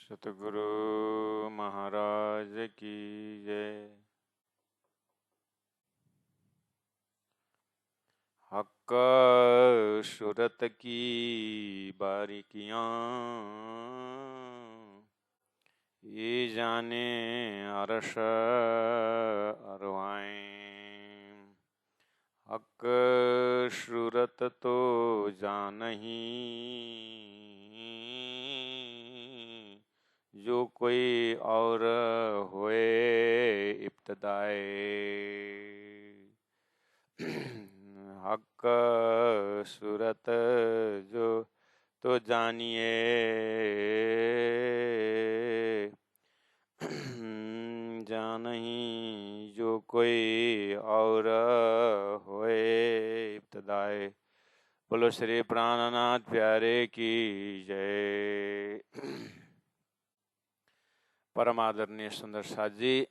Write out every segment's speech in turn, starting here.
सतगुरु महाराज की जय। हक सूरत की बारीकियां ये जाने अरश अरवाएं। हक सूरत तो जानही जो कोई और होए इब्तदाए। हक सूरत जो तो जानिए जानही जो कोई और होए इब्तदाए। बोलो श्री प्राणनाथ प्यारे की जय। परम आदरणीय सुंदर साथ जी,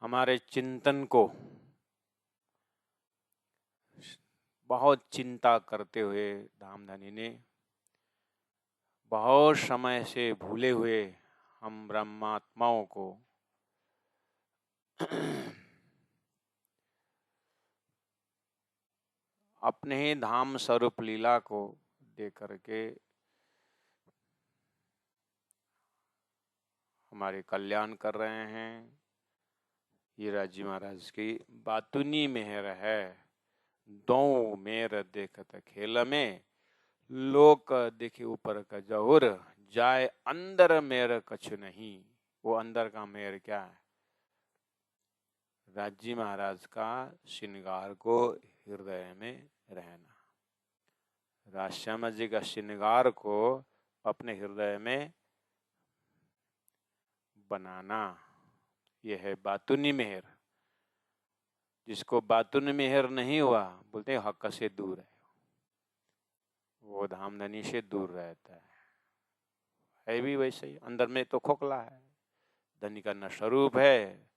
हमारे चिंतन को बहुत चिंता करते हुए धामधनी ने बहुत समय से भूले हुए हम ब्रह्मात्माओं को अपने ही धाम स्वरूप लीला को दे करके हमारे कल्याण कर रहे हैं। हीरा जी महाराज की बातुनी मेहर है, दो मेर देखत खेल में, लोक देखे ऊपर का जहुर, जाए अंदर मेर कछु नहीं। वो अंदर का मेर क्या है? राजी महाराज का श्रृंगार को हृदय में रहना, राजश्याम जी का श्रृंगार को अपने हृदय में बनाना, यह है बातुनी मेहर। जिसको बातुनी मेहर नहीं हुआ बोलते हैं हक से दूर है, वो धामधनी से दूर रहता है भी वैसे ही। अंदर में तो खोखला है, धनी का न स्वरूप है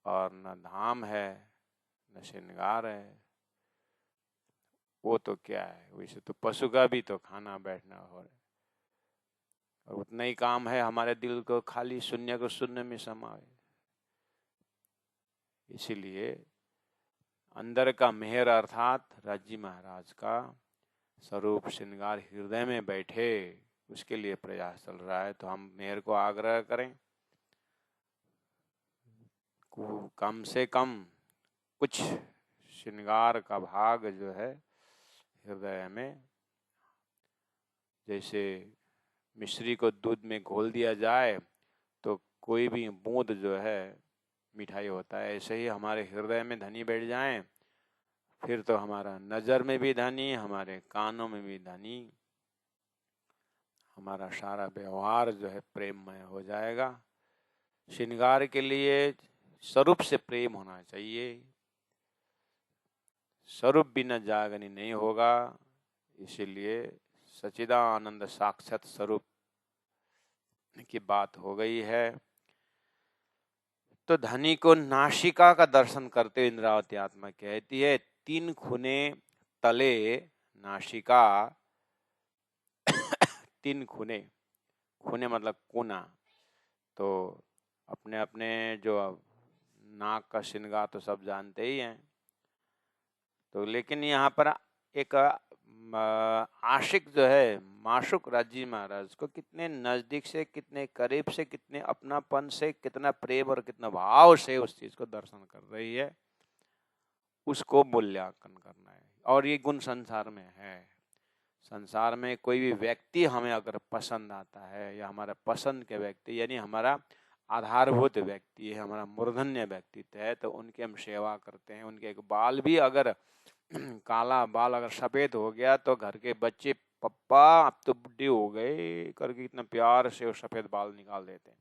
और न धाम है न श्रृंगार है। वो तो क्या है, वैसे तो पशु का भी तो खाना बैठना हो रहा है और उतना ही काम है हमारे दिल को खाली शून्य को शून्य में समाए। इसीलिए अंदर का मेहर अर्थात राजी महाराज का स्वरूप श्रृंगार हृदय में बैठे, उसके लिए प्रयास चल रहा है। तो हम मेहर को आग्रह करें, कम से कम कुछ श्रृंगार का भाग जो है हृदय में, जैसे मिश्री को दूध में घोल दिया जाए तो कोई भी बूंद जो है मिठाई होता है, ऐसे ही हमारे हृदय में धनी बैठ जाएं, फिर तो हमारा नजर में भी धनी, हमारे कानों में भी धनी, हमारा सारा व्यवहार जो है प्रेममय हो जाएगा। श्रृंगार के लिए स्वरूप से प्रेम होना चाहिए, स्वरूप बिना जागनी नहीं होगा। इसीलिए सच्चिदानंद साक्षात स्वरूप की बात हो गई है। तो धनी को नासिका का दर्शन करते हुए इंद्रावती आत्मा कहती है, 3 खूने तले नासिका, 3 खूने, खूने मतलब कोना, तो अपने अपने जो नाक का श्रृंगार तो सब जानते ही हैं। तो लेकिन यहाँ पर एक आशिक जो है माशुक राजी महाराज को कितने नजदीक से, कितने करीब से, कितने अपनापन से, कितना प्रेम और कितना भाव से उस चीज को दर्शन कर रही है, उसको मूल्यांकन करना है। और ये गुण संसार में है। संसार में कोई भी व्यक्ति हमें अगर पसंद आता है या हमारा पसंद के व्यक्ति यानी हमारा आधारभूत व्यक्ति है, हमारा मूर्धन्य व्यक्तित्व है, तो उनकी हम सेवा करते हैं। उनके एक बाल भी अगर काला बाल अगर सफेद हो गया तो घर के बच्चे पप्पा अब तो बुढ़े हो गए करके इतना प्यार से वो सफेद बाल निकाल देते हैं।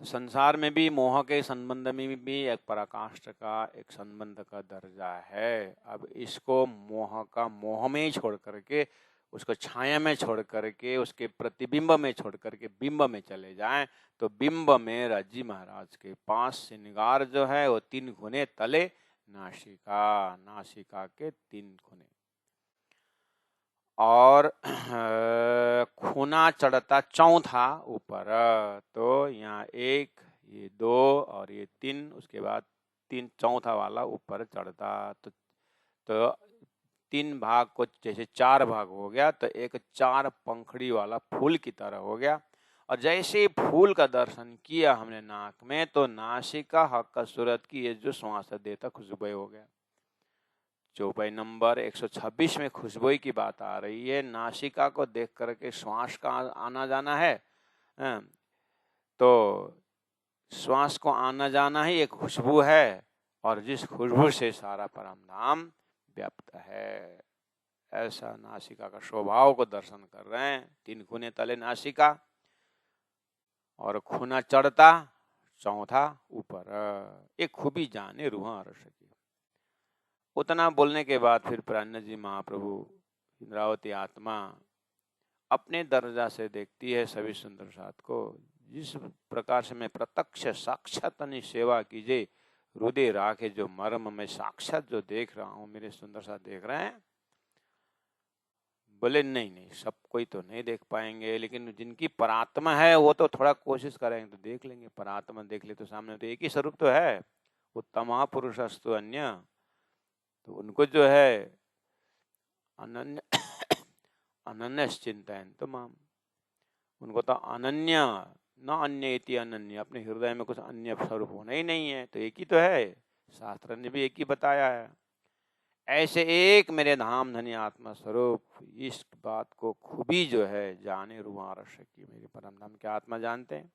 तो संसार में भी मोह के संबंध में भी एक पराकाष्ठ का, एक संबंध का दर्जा है। अब इसको मोह का मोह में ही छोड़ करके, उसको छाया में छोड़ करके, उसके प्रतिबिंब में छोड़ करके बिंब में चले जाएं, तो बिंब में राजी महाराज के पास श्रृंगार जो है वो 3 खूने तले नासिका, नासिका के 3 खूने, और खूना चढ़ता चौथा ऊपर। तो यहाँ 1, ये 2 और ये 3, उसके बाद 3 चौथा वाला ऊपर चढ़ता। तो 3 भाग को जैसे 4 भाग हो गया तो एक 4 पंखड़ी वाला फूल की तरह हो गया। और जैसे ही फूल का दर्शन किया हमने नाक में, तो नासिका हक्का सूरत की ये जो श्वास देता खुशबू हो गया। चौपाई नंबर 126 में खुशबू की बात आ रही है। नासिका को देख करके श्वास का आना जाना है, तो श्वास को आना जाना ही एक खुशबू है, और जिस खुशबू से सारा परम धाम व्याप्त है। ऐसा नासिका का स्वभाव को दर्शन कर रहे हैं। 3 खूने तले नासिका, और खूना चढ़ता चौथा ऊपर। एक खूबी जाने रूह अर्श की। उतना बोलने के बाद फिर प्राज्ञ जी महाप्रभु इंद्रावती आत्मा अपने दर्जा से देखती है सभी सुंदर साथ को। जिस प्रकार से मैं प्रत्यक्ष साक्षात सेवा कीजिए, हृदय राखे जो मर्म में साक्षात जो देख रहा हूँ, मेरे सुंदर साथ देख रहे हैं। बोले नहीं, सब कोई तो नहीं देख पाएंगे, लेकिन जिनकी परात्मा है वो तो थोड़ा कोशिश करेंगे तो देख लेंगे। परात्मा देख ले तो सामने तो एक ही स्वरूप तो है, उत्तम पुरुषस्तु अन्य। तो उनको जो है अनन्य अनन्य चिंतन तो माम, उनको तो अनन्य न अन्य इति अनन्य, अपने हृदय में कुछ अन्य स्वरूप होना ही नहीं है, तो एक ही तो है। शास्त्र ने भी एक ही बताया है। ऐसे एक मेरे धाम धनी आत्मा स्वरूप, इस बात को खूबी जो है जाने रूहारश की, मेरे परम धाम के आत्मा जानते हैं।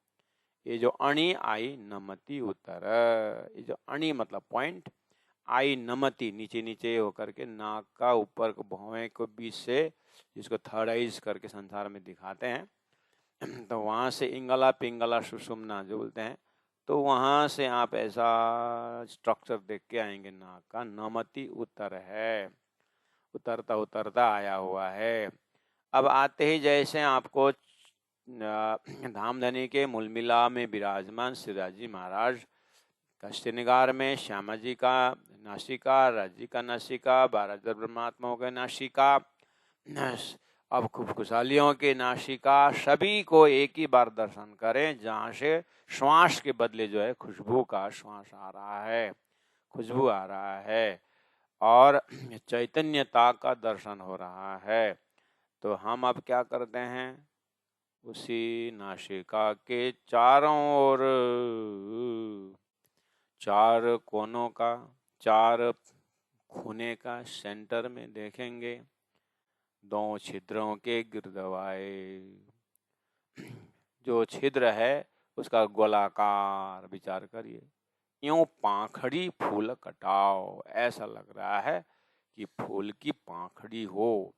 ये जो अणि आई नमति उत्तर, ये जो अणि मतलब पॉइंट, आई नमति नीचे नीचे होकर के नाक का ऊपर को भौवें को बीच से, जिसको थर्ड आइज करके संसार में दिखाते हैं, तो वहाँ से इंगला पिंगला सुषुम्ना जो बोलते हैं, तो वहाँ से आप ऐसा स्ट्रक्चर देख के आएंगे। नाक का नमति उत्तर है, उतरता उतरता आया हुआ है। अब आते ही जैसे आपको धामधनी के मूलमिला में विराजमान श्रीराजी महाराज का श्रृंगार में श्यामा जी का नासिका, राजी का नासिका, 12 ब्रह्मात्माओं का नासिका, अब खुशहालियों के नासिका, सभी को एक ही बार दर्शन करें, जहाँ से श्वास के बदले जो है खुशबू का श्वास आ रहा है, खुशबू आ रहा है, और चैतन्यता का दर्शन हो रहा है। तो हम अब क्या करते हैं, उसी नासिका के चारों ओर 4 कोनों का, 4 खूने का सेंटर में देखेंगे 2 छिद्रों के गिरदवाए। जो छिद्र है उसका गोलाकार विचार करिए, यूं पाखड़ी फूल कटाओ, ऐसा लग रहा है कि फूल की पाखड़ी हो।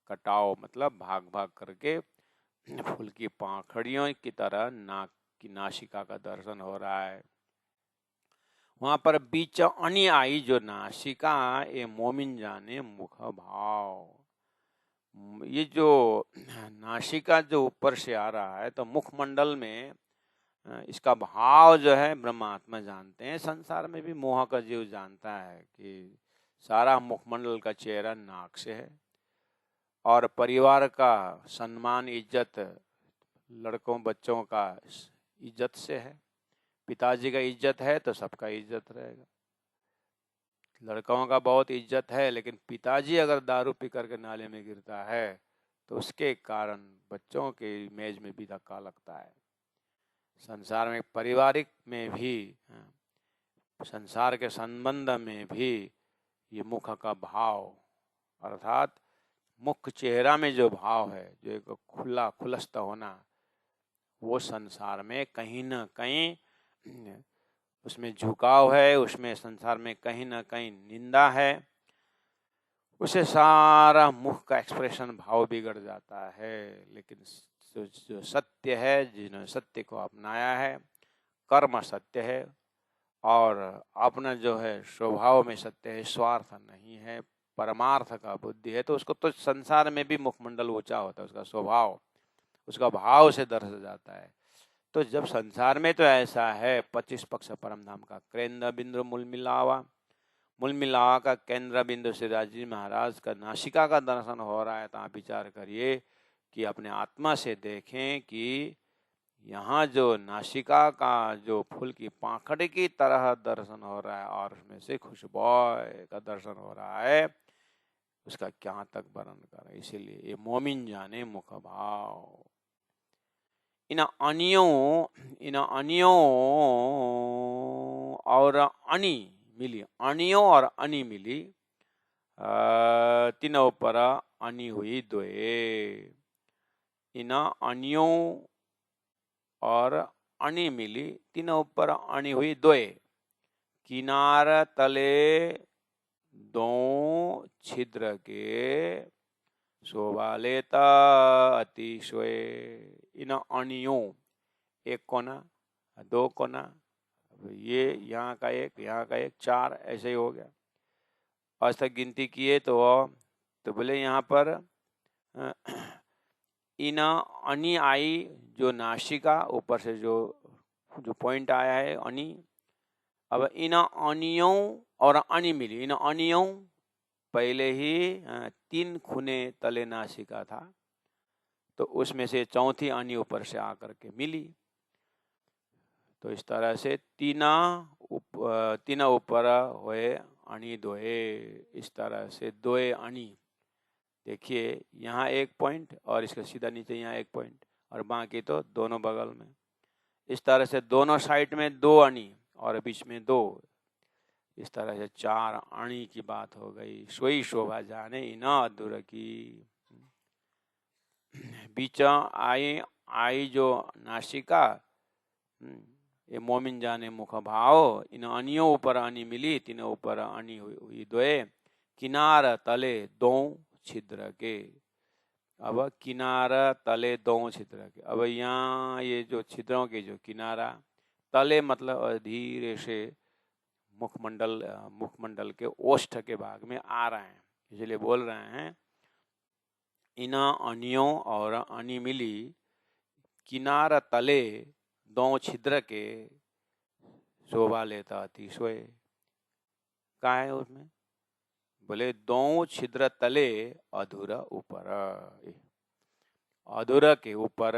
कटाओ मतलब भाग भाग करके फूल की पाखड़ियों की तरह नाक की नासिका का दर्शन हो रहा है। वहां पर बीच अणि आई जो नासिका, ये मोमिन जाने मुख भाव। ये जो नासिका जो ऊपर से आ रहा है, तो मुखमंडल में इसका भाव जो है ब्रह्मात्मा जानते हैं। संसार में भी मोह का जीव जानता है कि सारा मुखमंडल का चेहरा नाक से है, और परिवार का सम्मान इज्जत लड़कों बच्चों का इज्जत से है। पिताजी का इज्जत है तो सबका इज्जत रहेगा। लड़कों का बहुत इज्जत है, लेकिन पिताजी अगर दारू पी करके नाले में गिरता है तो उसके कारण बच्चों के इमेज में भी धक्का लगता है। संसार में पारिवारिक में भी, संसार के संबंध में भी ये मुख का भाव, अर्थात मुख चेहरा में जो भाव है, जो एक खुला खुलस्त होना, वो संसार में कहीं ना कहीं उसमें झुकाव है, उसमें संसार में कहीं ना कहीं निंदा है। उसे सारा मुख का एक्सप्रेशन भाव बिगड़ जाता है। लेकिन जो सत्य है, जिन्होंने सत्य को अपनाया है, कर्म सत्य है, और अपना जो है स्वभाव में सत्य है, स्वार्थ नहीं है, परमार्थ का बुद्धि है, तो उसको तो संसार में भी मुखमंडल ऊंचा होता है, उसका स्वभाव, उसका भाव से दर्श जाता है। तो जब संसार में तो ऐसा है, 25 पक्ष परम धाम का केंद्र बिंदु मूल मिलावा का केंद्र बिंदु श्री राजी महाराज का नासिका का दर्शन हो रहा है, तो आप विचार करिए कि अपने आत्मा से देखें कि यहाँ जो नासिका का जो फूल की पाखड़ की तरह दर्शन हो रहा है और उसमें से खुशबू का दर्शन हो रहा है, उसका क्या तक वर्णन करें। इसीलिए ये मोमिन जाने मुख भाव। इन अनियों और अनि मिली, अनियों और अनि मिली, तीनों पर अनि हुई द्वे। इन अनियों और अनि मिली, तीनों पर अनि हुई द्वे। किनार तले दो छिद्र के, शोभा लेता अतिशय। इन अनियों, एक कोना, दो कोना, ये यहाँ का एक, यहाँ का एक, चार, ऐसे ही हो गया। आज तक गिनती किए तो बोले यहाँ पर इन अनि आई, जो नासिका ऊपर से जो पॉइंट आया है अनि। अब इन अनियों और अनि मिली। इन अनियों पहले ही 3 खूने तले नासिका था, तो उसमें से चौथी अनि ऊपर से आकर के मिली। तो इस तरह से तीना ऊपर हुए अनि दोए, इस तरह से दोए अनि। देखिए यहाँ एक पॉइंट और इसके सीधा नीचे यहाँ एक पॉइंट, और बाकी तो दोनों बगल में। इस तरह से दोनों साइड में 2 अनि और बीच में 2, इस तरह से 4 अनि की बात हो गई। सोई शोभा जाने इना अधूर की। बीच आई जो नासिका, ये मोमिन जाने मुख भाव। इन अनियों ऊपर अनि मिली, तीनों ऊपर अनि हुई द्वे। किनार तले 2 छिद्र के। अब किनार तले 2 छिद्र के, अब यहाँ ये जो छिद्रों के जो किनारा, तले मतलब धीरे से मुखमंडल के ओष्ठ के भाग में आ रहे हैं, इसलिए बोल रहे हैं इन अनियों और अनि मिली, किनार तले 2 छिद्र के, शोभा लेता अतिशय। क्या है उसमें? बोले 2 छिद्र तले अधूरा ऊपर, अधूरा के ऊपर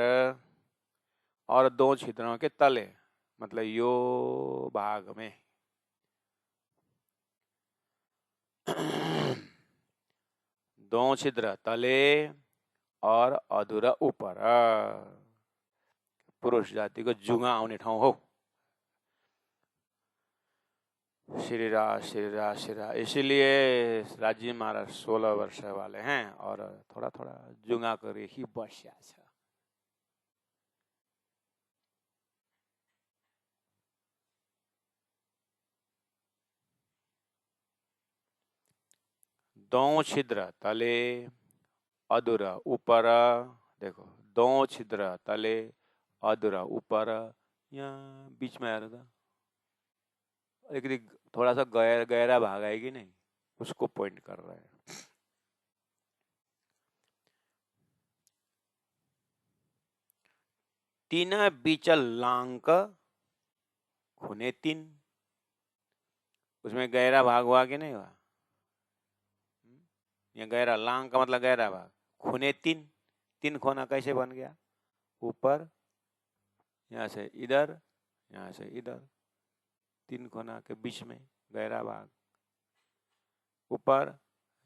और 2 छिद्रों के तले, मतलब यो भाग में। 2 छिद्र तले और अधूरा ऊपर। पुरुष जाति को जुंगा आउने ठाउँ हो। श्रीरा श्रीरा श्रीरा। इसीलिए राजी महाराज 16 वर्ष वाले हैं और थोड़ा थोड़ा जुंगा करे ही बस्या छ। दो छिद्र तले अधूरा ऊपर। देखो 2 छिद्र तले अधूरा ऊपर, यहाँ बीच में आ रहा था, एक थोड़ा सा गहरा भाग है कि नहीं, उसको पॉइंट कर रहा है। तीन बीचल लांक खूने 3, उसमें गहरा भाग हुआ कि नहीं हुआ? ये गहरा, लांक का मतलब गहरा भाग। खूने 3 खोना कैसे बन गया? ऊपर, यहाँ से इधर, यहाँ से इधर, 3 कोना के बीच में गहरा भाग। ऊपर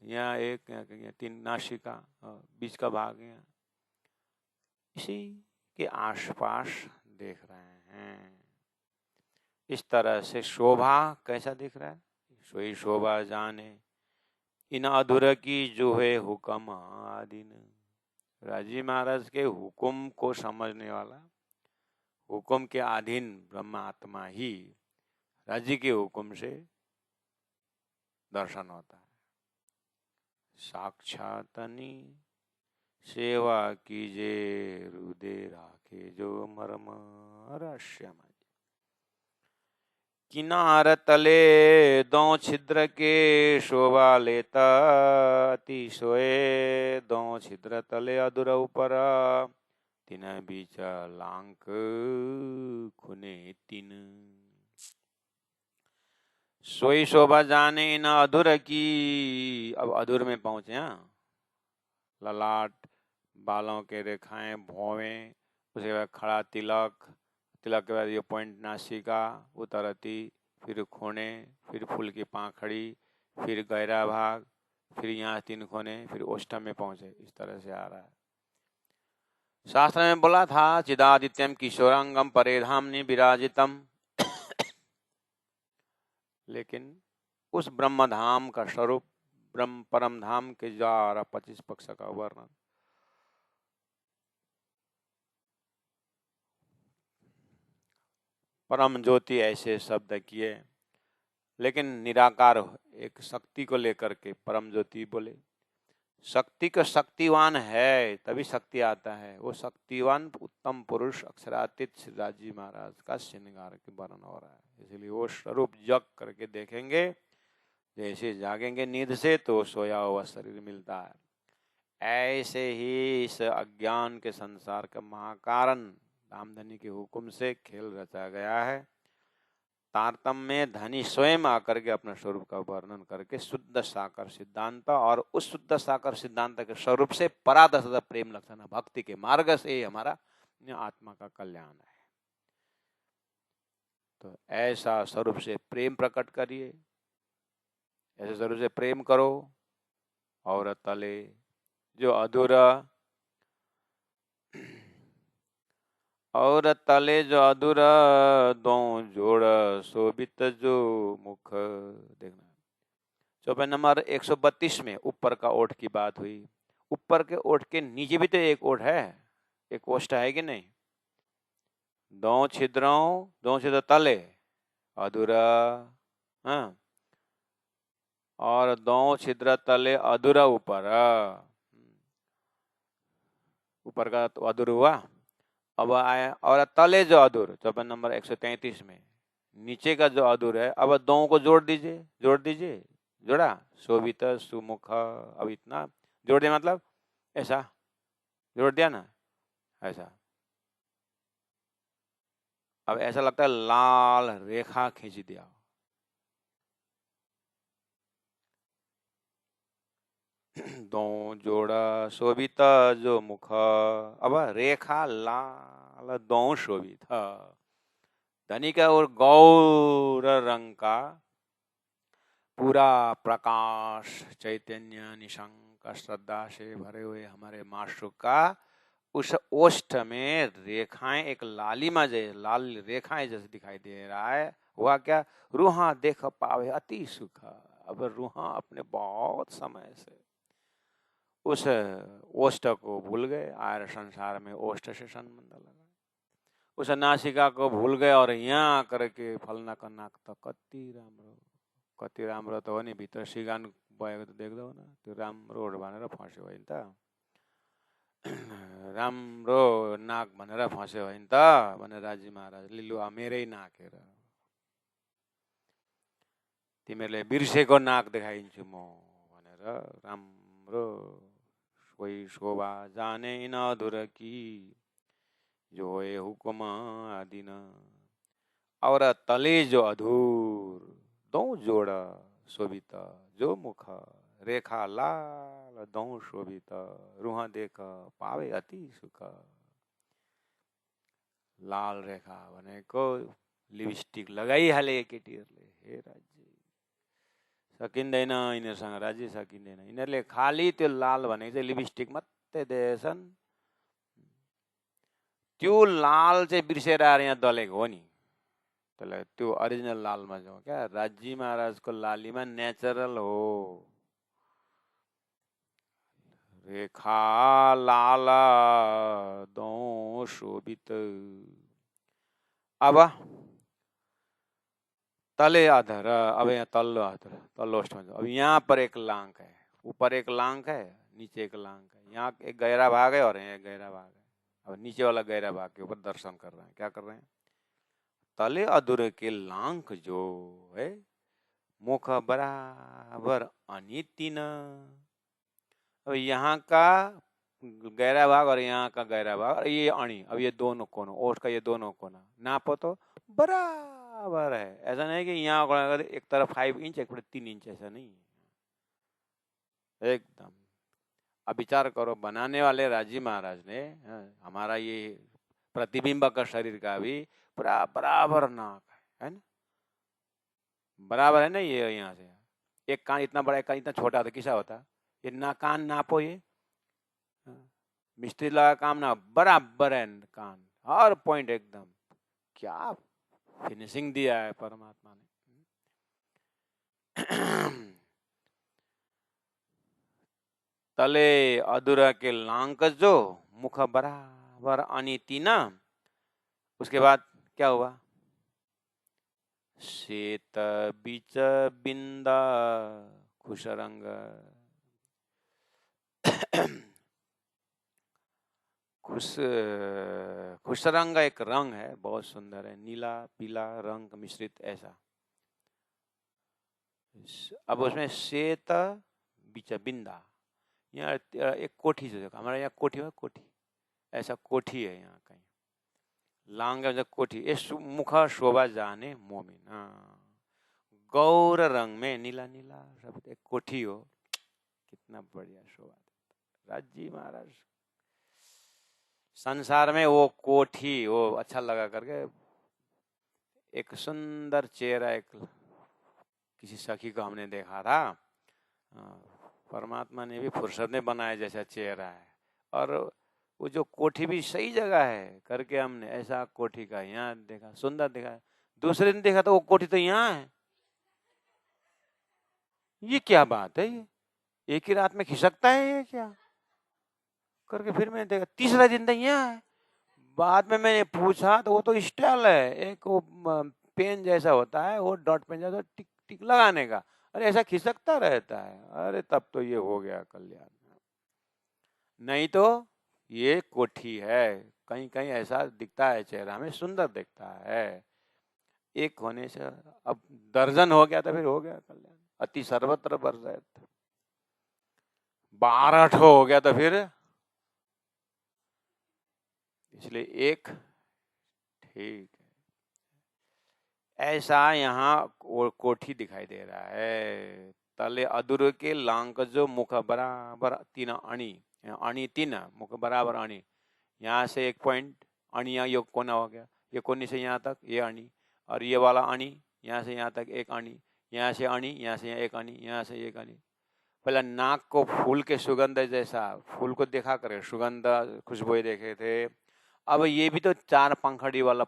यहाँ एक, यहाँ 3 नासिका, बीच का भाग यहाँ। इसी के आसपास देख रहे हैं। इस तरह से शोभा कैसा दिख रहा है? सोई शोभा जाने इन अधूर की जो है हुक्म आदीन। राजी महाराज के हुक्म को समझने वाला, हुक्म के अधीन ब्रह्मात्मा ही राजी के हुक्म से दर्शन होता है। साक्षातनी सेवा कीजे हृदय राखे जो मर्म रहस्यमय। किनार तले 2 छिद्र के, शोभा लेता अतिशय। 2 छिद्र तले अधूरा ऊपर, 3 बीच लांक खूने 3। सोई शोभा जाने न अधूर की। अब अधूर में पहुंचे हैं, ललाट बालों के रेखाएं, भौवें, उसके बाद खड़ा तिलक, तिलक के बाद ये पॉइंट नासिका, उत्तरती, फिर खोने, फिर फूल की पाखड़ी, फिर गहरा भाग, फिर यहाँ 3 कोने, फिर ओष्ठम में पहुंचे। इस तरह से आ रहा है। शास्त्र में बोला था चिदादित्यम किशोरांगम परेधामनि विराजितम, लेकिन उस ब्रह्म धाम का स्वरूप, ब्रह्म परम धाम के 25 पक्ष का वर्णन परम ज्योति ऐसे शब्द किए, लेकिन निराकार एक शक्ति को लेकर के परम ज्योति बोले। शक्ति का शक्तिवान है तभी शक्ति आता है। वो शक्तिवान उत्तम पुरुष अक्षरातीत श्रीराज महाराज का श्रृंगार के वर्णन हो रहा है। इसलिए वो स्वरूप जग करके देखेंगे, जैसे जागेंगे नींद से तो सोया हुआ शरीर मिलता है। ऐसे ही इस अज्ञान के संसार का महाकारण रामधनी के हुक्म से खेल रचा गया है। तारतम्य में धनी स्वयं आकर के अपने स्वरूप का वर्णन करके शुद्ध साकार सिद्धांत, और उस शुद्ध साकार सिद्धांत के स्वरूप से परादश प्रेम लक्षण भक्ति के मार्ग से हमारा आत्मा का कल्याण है। तो ऐसा स्वरूप से प्रेम प्रकट करिए, ऐसे स्वरूप से प्रेम करो। और तले जो अधूरा, और तले जो अधूरा दो जोड़ शोभित जो मुख। देखना चौपाई नंबर 132 में ऊपर का ओठ की बात हुई। ऊपर के ओठ के नीचे भी तो एक ओठ है, एक ओष्ठ है कि नहीं? दो छिद्र तले अधूरा, हाँ, और दो छिद्र तले अधूरा ऊपर। ऊपर का तो अधूर हुआ। अब आया और तले जो अधूर, चौपाई नंबर 133 में नीचे का जो अधूर है, अब दो को जोड़ दीजिए, जोड़ा शोभित सुमुख। अब इतना जोड़ दिया, मतलब ऐसा जोड़ दिया ना, ऐसा। अब ऐसा लगता है लाल रेखा खींच दिया। दो जोड़ा शोभित जो मुख, अब रेखा लाल दो शोभित, धनिक और गौर रंग का पूरा प्रकाश चैतन्य निशंक श्रद्धा से भरे हुए हमारे माशुक का उस ओष्ठ में रेखाएं, एक लालिमा जैसे लाल रेखाएं जैसे दिखाई दे रहा है। हुआ क्या? रूहा देख पावे अति सुख। अब रूहा अपने बहुत समय से उस ओष्ठ को भूल गए। आयर संसार में ओष्ठ से संबंध लगा, उस नासिका को भूल गए और यहाँ आकर के फलना का नाक तो कति राम्रो त हो नि, भित्र सिगान भएको त देख्दौ न, त्यो राम्रो भनेर फस्यो होइन त, राम्रो नाक भनेर फस्यो होइन त भनेर राजी महाराजले लु मेरै नाकेर तिमीहरूले बिर्सेको नाक देखाइदिन्छु म भनेर राम्रो कोही शोभा जाने न अधुर की जो है हुकुम आदिन। और तले जो अधूर दो जोड़ा शोभित जो मुख, रेखा लाल दो शोभित रूह देख पावे अति सुख। लाल रेखा भनेको लिपस्टिक लगाइहाले केटीहरूले। हे राज्य सकिँदैन यिनीहरूसँग, राज्य सकिँदैन। यिनीहरूले खाली त्यो लाल भनेको चाहिँ लिपस्टिक मात्रै दिएछन्। त्यो लाल चाहिँ बिर्सेर आएर यहाँ दलेको हो नि, त्यसलाई त्यो ओरिजिनल लालमा जाउँ क्या। राजी महाराजको लालीमा नेचुरल हो, रेखा लाल दो शोभित। अब तले अधर, अब यहाँ तल्लो अधर, तल्लो ओष्ठ में। अब यहाँ पर एक लांग है, ऊपर एक लांग है, नीचे एक लांग है। यहाँ एक गहरा भाग है और यहाँ एक गहरा भाग है। अब नीचे वाला गहरा भाग के ऊपर दर्शन कर रहे हैं। क्या कर रहे हैं? तले अधूरे के लांक जो है, मुख बराबर अनितिन। अब यहाँ का गहरा भाग और यहाँ का गहरा भाग और ये अणी, अब ये दोनों कोना, ओठ का ये दोनों कोना नापो तो बराबर है। ऐसा नहीं कि यहाँ एक तरफ 5 इंच एक तरफ 3 इंच, ऐसा नहीं, एकदम। अब विचार करो, बनाने वाले राजी महाराज ने हमारा ये प्रतिबिंब का शरीर का भी पूरा बराबर नाक है ना, बराबर है ना, ये यहाँ से एक कान इतना बड़ा, एक कान इतना छोटा होता, कैसा होता? ये ना कान नापो, ये मिस्त्री लगा काम ना, बराबर है कान, हर पॉइंट एकदम। क्या फिनिशिंग दिया है परमात्मा ने। तले अधूरा के लांक जो मुख बराबर अनिति ना, उसके बाद क्या हुआ? शेत बीच बिंदा खुश रंग। खुश रंग एक रंग है, बहुत सुंदर है, नीला पीला रंग मिश्रित ऐसा। अब उसमें श्वेत बीच बिंदा, यहाँ एक कोठी से देखो, हमारे यहाँ कोठी है, कोठी ऐसा कोठी है यहाँ कहीं, लांग कोठी। ये मुख शोभा जाने मोमिन, गौर रंग में नीला नीला सब एक कोठी हो, कितना बढ़िया शोभा। राजी महाराज संसार में वो कोठी, वो अच्छा लगा करके एक सुंदर चेहरा, एक किसी सखी को हमने देखा था, परमात्मा ने भी फुर्सत में बनाया जैसा चेहरा है, और वो जो कोठी भी सही जगह है करके हमने ऐसा कोठी का यहाँ देखा, सुंदर देखा। दूसरे दिन देखा तो वो कोठी तो यहाँ है, ये क्या बात है, ये एक ही रात में खिसकता है ये क्या करके फिर मैंने देखा, तीसरा दिन तो यहाँ है। बाद में मैंने पूछा तो वो तो स्टाइल है, एक वो पेन जैसा होता है, वो डॉट पेन जैसा टिक टिक लगाने का, अरे ऐसा खिसकता रहता है। अरे तब तो ये हो गया कल्याण, नहीं तो ये कोठी है, कहीं कहीं ऐसा दिखता है चेहरा, हमें सुंदर दिखता है, एक होने से अब दर्जन हो गया तो फिर हो गया कल्याण। अति सर्वत्र बरसत, 12 ठो हो गया तो फिर, इसलिए एक ठीक है। ऐसा यहाँ कोठी दिखाई दे रहा है। तले अधूर के लांक जो मुख बराबर तीन अणी, अणी तीन मुख बराबर अणी, यहाँ से एक पॉइंट अणिया योग कोना हो गया, ये कोने से यहाँ तक ये अणी, और ये वाला अणी यहाँ से यहाँ तक एक अणी, यहाँ से अणी, यहाँ से एक अणी, यहाँ से एक अणी। पहले नाक को फूल के सुगंध जैसा, फूल को देखा करे सुगंध खुशबू देखे थे, अब ये भी तो 4 पंखड़ी वाला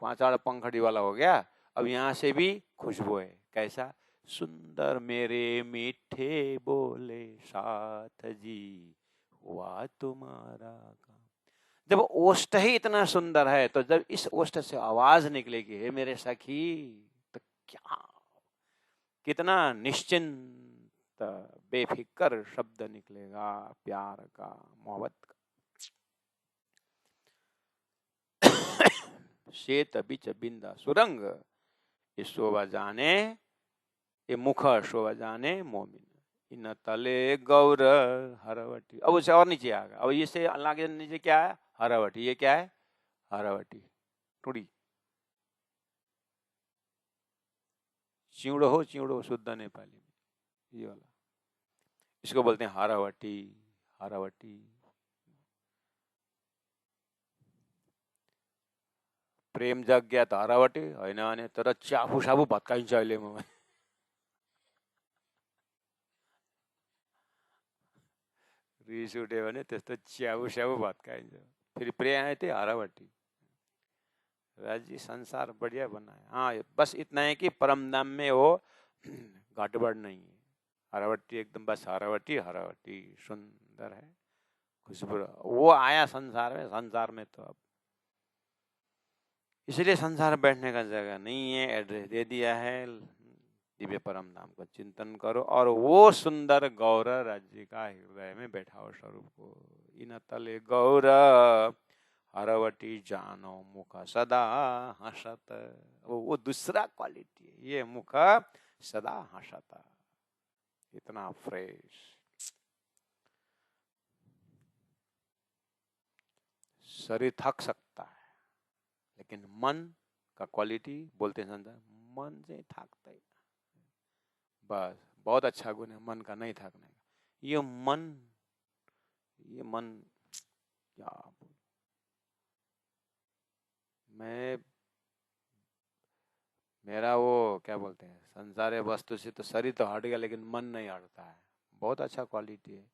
5 पंखड़ी वाला हो गया, अब यहाँ से भी खुशबू है, कैसा सुंदर मेरे मीठे बोले साथ जी हुआ तुम्हारा काम। जब ओष्ठ ही इतना सुंदर है तो जब इस ओष्ठ से आवाज निकलेगी हे मेरे सखी, तो क्या कितना निश्चिंत बेफिक्र शब्द निकलेगा, प्यार का, मोहब्बत का। शेत बीच बिंदा सुरंग, ये शोभा जाने, ये मुख शोभा जाने मोमिन, इन तले गौर हरवटी। अब उसे और नीचे आ गया, अब इससे अल्लाह के नीचे क्या है? हरवटी। ये क्या है? हरवटी, टुड़ी, चिवड़ो हो, चिवड़ो शुद्ध नेपाली में ये वाला, इसको बोलते हैं हरवटी। हरवटी प्रेम जग्या त हरवटी होइन भने तर चाफु साफु भत्काइन्छ अहिले म। रिस उठ्यो भने त्यस्तो च्याउ स्याउ भत्काइन्छ, फिर प्रेम आए थे हरवटी। राजी संसार बढ़िया बना है। हाँ बस इतना है कि परम धाम में वो घटबड़ नहीं है, हरवटी एकदम बस हरवटी हरवटी सुंदर है, खुशबू वो आया संसार में। संसार में तो अब इसलिए संसार बैठने का जगह नहीं है, एड्रेस दे दिया है, दिव्य परम धाम का चिंतन करो और वो सुंदर गौर राज्य का हृदय में बैठाओ स्वरूप को। इन तले गौर हरवटी जानो मुख सदा हसत, वो दूसरा क्वालिटी है, ये मुख सदा हसता, इतना फ्रेश। शरीर थक सकता है लेकिन मन का क्वालिटी बोलते हैं संसार, मन से थकता ही, बस बहुत अच्छा गुण है मन का नहीं थकने का। ये मन मन क्या मैं मेरा वो क्या बोलते हैं संसार वस्तु से तो शरीर तो हट गया लेकिन मन नहीं हटता है। बहुत अच्छा क्वालिटी है।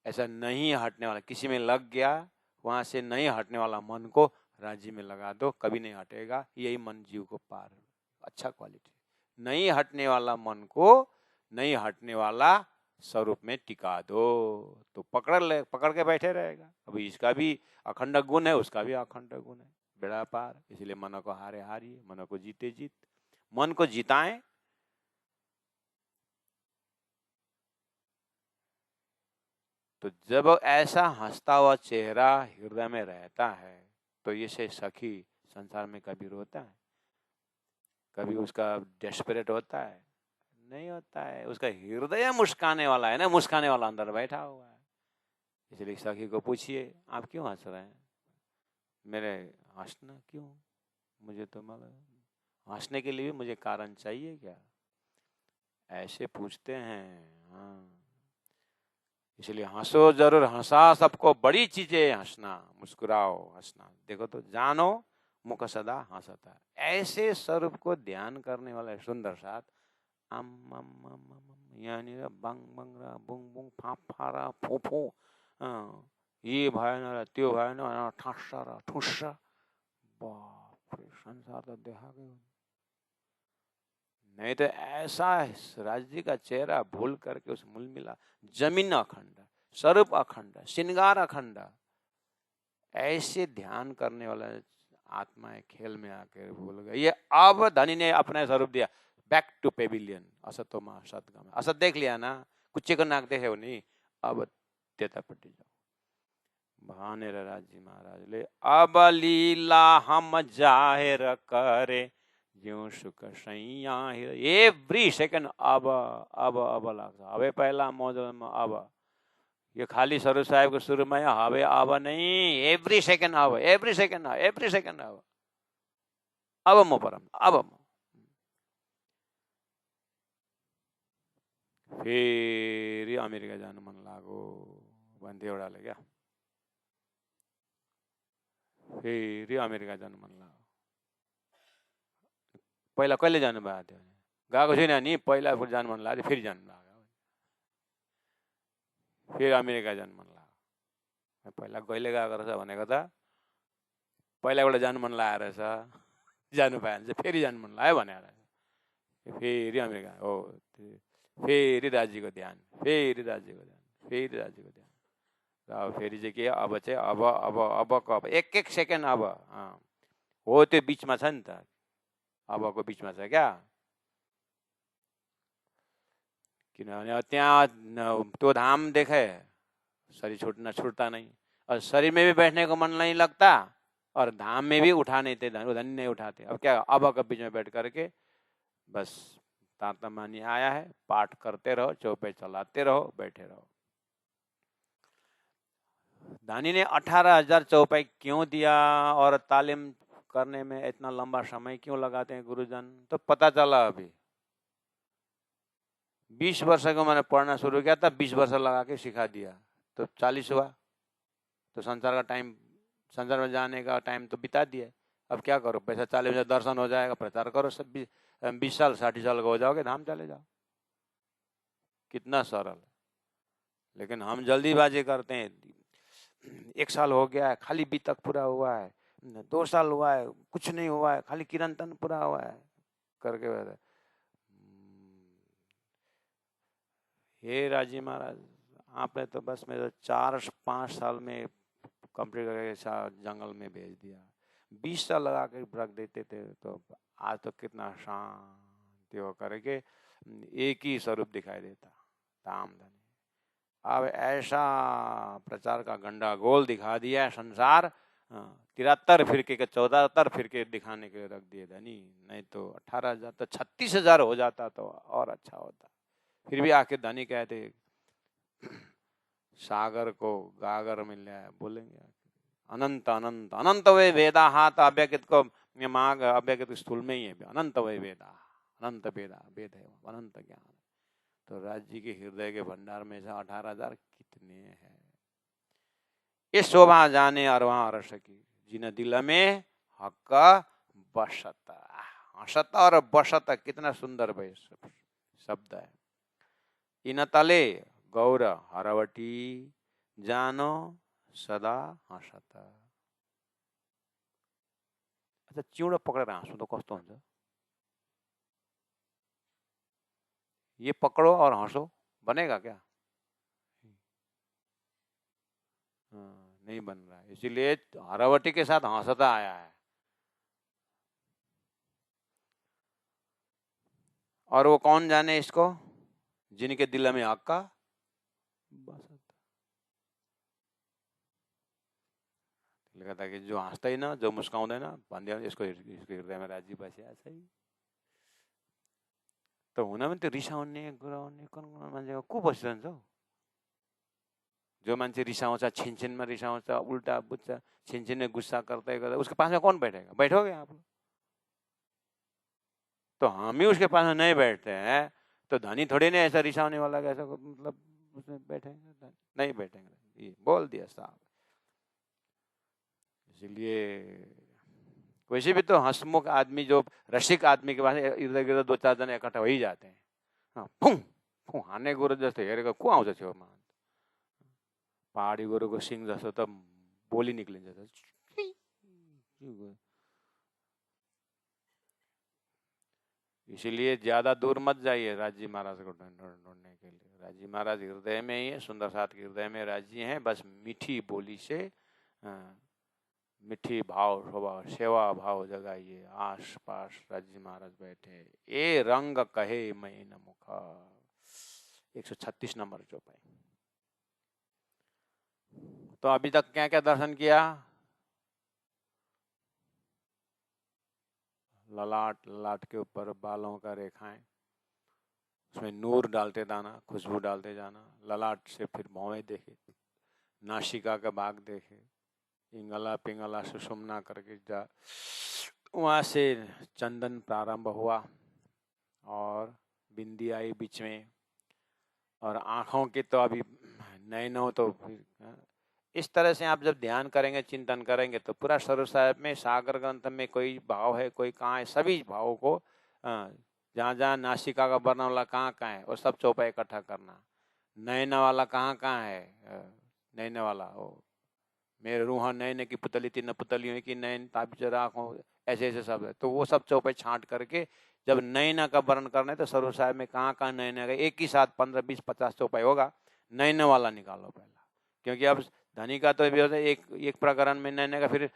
ऐसा नहीं हटने वाला, किसी में लग गया वहां से नहीं हटने वाला मन को राज्य में लगा दो, कभी नहीं हटेगा। यही मन जीव को पार, अच्छा क्वालिटी। नहीं हटने वाला मन को नहीं हटने वाला स्वरूप में टिका दो तो पकड़ के बैठे रहेगा। अभी इसका भी अखंड गुण है, उसका भी अखंड गुण है, बेड़ा पार। इसलिए मन को हारे हारिए, मन को जीते जीत, मन को जिताएं। तो जब ऐसा हंसता हुआ चेहरा हृदय में रहता है तो ये से सखी संसार में कभी रोता है, कभी उसका डेस्परेट होता है? नहीं होता है। उसका हृदय मुस्काने वाला है ना, मुस्काने वाला अंदर बैठा हुआ है। इसलिए सखी को पूछिए आप क्यों हंस रहे हैं? मेरे हंसना क्यों? मुझे तो मतलब हंसने के लिए भी मुझे कारण चाहिए क्या? ऐसे पूछते हैं। हाँ, इसलिए हंसो जरूर, हंसा सबको बड़ी चीजें हंसना, मुस्कुराओ हंसना। देखो तो जानो मुख सदा हंसता। ऐसे स्वरूप को ध्यान करने वाला सुंदर साथ यानी बंग बंगरा बुंग बुंग फाफारा फोफो ये भएन र त्यो भएन ठस्सा र ठुस्सा। बाप रे, संसार तो देखा गयो। नहीं तो ऐसा राज्य का चेहरा भूल करके उस मूल मिला। जमीन अखंड, स्वरूप अखंड, श्रृंगार अखंड। ऐसे ध्यान करने वाला आत्मा खेल में आकर भूल गए। ये अब धनी ने अपना स्वरूप दिया, बैक टू पेविलियन। असतोमा सतगम, असत देख लिया ना, कुछ को नाक देखे हो नहीं, अब त्यतापट्टि जाओ। भनेर राजी महाराजले अब लीला हम जाहिर करे ज्यों सुख सैया। एभ्री सेकेन्ड अब अब अब लाग्छ। हवे पहिला मौजमा अब, यो खाली स्वरूप साहेबको सुरुमा हवे अब नहीं, एभ्री सेकेन्ड अब, एभ्री सेकेन्ड अब, एभ्री सेकेन्ड अब म परम, अब म। फेरि अमेरिका जानु मन लाग्यो भन्थ्यो एउटाले क्या। फेरि अमेरिका जानु मन लाग्यो। पहिला कहिले जानु भएको थियो? गएको छैन नि, पहिला जानु मन लाग्यो, फेरि जानु लाग्यो। फेरि अमेरिका जानु मन लाग्यो। पहिला कहिले गएको रहेछ भनेको त पहिलाबाट जानु मन लागेको रहेछ, जानु पायो भने चाहिँ फेरि जानु मन लाग्यो भनेर। फेरि अमेरिका हो, फेरि राज्यको ध्यान, फेरि राज्यको ध्यान, फेरि राज्यको ध्यान। र अब फेरि चाहिँ के, अब चाहिँ अबको अब एक एक सेकेन्ड अब हो, त्यो बिचमा छ नि त, अबको बिचमा छ क्या। किनभने त्यहाँ त्यो धाम देखे, शरीर छूटता नहीं, और शरीर में भी बैठने को मन नहीं लगता और धाम में भी उठा नहीं थे, धन नहीं उठाते। अब क्या, अब के बीच में बैठ करके बस तारतमानी आया है, पाठ करते रहो, चौपे चलाते रहो, बैठे रहो। धानी ने 18,000 चौपाई क्यों दिया और तालीम करने में इतना लंबा समय क्यों लगाते हैं गुरुजन? तो पता चला अभी 20 वर्ष को मैंने पढ़ना शुरू किया था, 20 वर्ष लगा के सिखा दिया, तो 40 हुआ। तो संसार का टाइम, संसार में जाने का टाइम तो बिता दिया। अब क्या करो, पैसा 40 दर्शन हो जाएगा, प्रचार करो, सब 20 साल 60 साल का हो जाओगे, धाम चले जाओ। कितना सरल। लेकिन हम जल्दीबाजी करते हैं। 1 साल हो गया है, खाली बीतक पूरा हुआ है, 2 साल हुआ है, कुछ नहीं हुआ है, खाली किरंतन पूरा हुआ है करके। हे राजी महाराज, आपने तो बस मेरे 4-5 साल में कंप्लीट करके जंगल में भेज दिया। 20 साल लगा के रख देते थे, तो आज तो कितना शांति हो करके एक ही स्वरूप दिखाई देता, धाम धनी। अब ऐसा प्रचार का गंडा गोल दिखा दिया संसार, 73 फिरके के 74 फिरके दिखाने के लिए रख दिए धनी। नहीं तो 18,000 तो 36,000 हो जाता तो और अच्छा होता। फिर भी आखिर धनी कहते सागर को गागर मिल जाए, बोलेंगे अनंत अनंत अनंत वे वेदा। हाथ अव्यक्त को मांग अव्यक्त स्थूल में ही है, अनंत वे वेदा, अनंत वेदा, वेद है अनंत ज्ञान। तो राज्य के हृदय के भंडार में से 18,000 कितने हैं? ये शोभा जाने और वहां रस की जिन दिल में हक बसता। हसता और बसता कितना सुंदर भाई शब्द है। इन तले गौर हरवटी जानो सदा हसता। अच्छा, चिउँडो पक्रेर हाँस्नु त कस्तो हुन्छ? ये पकड़ो और हंसो, बनेगा क्या? नहीं बन रहा है। इसीलिए हरावटी के साथ हंसता आया है। और वो कौन जाने इसको, जिनके दिल में हक का बसता। लिखा था कि जो हँस्दैन, जो मुस्काउँदैन भनिदियो यसको हृदयमा राज्य बसिया छ। त हुन पनि त्यो रिसाउने गुराउने कुन मान्छेको को बसिरहन्छ हौ? जो मान्छे रिसाउँछ, छिनछिनमा रिसाउँछ, उल्टा बुझ्छ, छिनछिन गुस्सा करते करते, उसके पास में कौन बैठेगा? बैठोगे आप? तो हम ही उसके पास में नहीं बैठते हैं तो धनी थोड़ी नहीं ऐसा रिसावने वाला कैसा मतलब उसमें बैठेंगे? नहीं बैठेंगे। ये बोल दिया साहब। इसलिए वैसे भी तो हंसमुख आदमी, जो रसिक आदमी के पास इर्द गिर्द दो चार जना इकट्ठा हो ही जाते हैं। हाँ, फुङ फुङ हान्ने गोरु जस्तो हेरेको को आउँछ छेउमा? पहाडी गोरुको सिङ जस्तो त बोली निक्लिन्छ। इसीलिए ज्यादा दूर मत जाइए राजी महाराज को ढूंढने के लिए। राजी महाराज हृदय में ही है, सुंदर साथ के हृदय में राजी हैं। बस मीठी बोली से मीठी भाव स्वभाव सेवा भाव जगाइए। आस पास राजी महाराज बैठे, ए रंग कहे मैं न मुखा। 136 नंबर चौपाई। तो अभी तक क्या क्या दर्शन किया? ललाट, ललाट के ऊपर बालों का रेखाएं, उसमें नूर डालते जाना, खुशबू डालते जाना। ललाट से फिर भौवें देखे, नासिका का भाग देखे, इंगला पिंगला सुषुम्ना करके जा, वहाँ से चंदन प्रारंभ हुआ और बिंदी आई बीच में। और आँखों की तो अभी नैनों तो फिर इस तरह से आप जब ध्यान करेंगे, चिंतन करेंगे तो पूरा स्वरूप साहिब में, सागर ग्रंथ में कोई भाव है, कोई कहाँ है, सभी भावों को जहाँ जहाँ नासिका का वर्णन वाला कहाँ कहाँ है वो सब चौपाई इकट्ठा करना। नैन वाला कहाँ कहाँ है, नैन वाला वो मेरे रूह नैन की पुतली तीन पुतलियों की नैन ताबिज आँखों, ऐसे ऐसे सब है। तो वो सब चौपाई छांट करके जब नैना का वर्णन करना है तो स्वरूप साहिब में कहाँ कहाँ नैन है, एक ही साथ 15, 20, 50 चौपाई होगा। नैन वाला निकालो पहला, क्योंकि अब धनी का तो एक प्रकरण में नैने का, फिर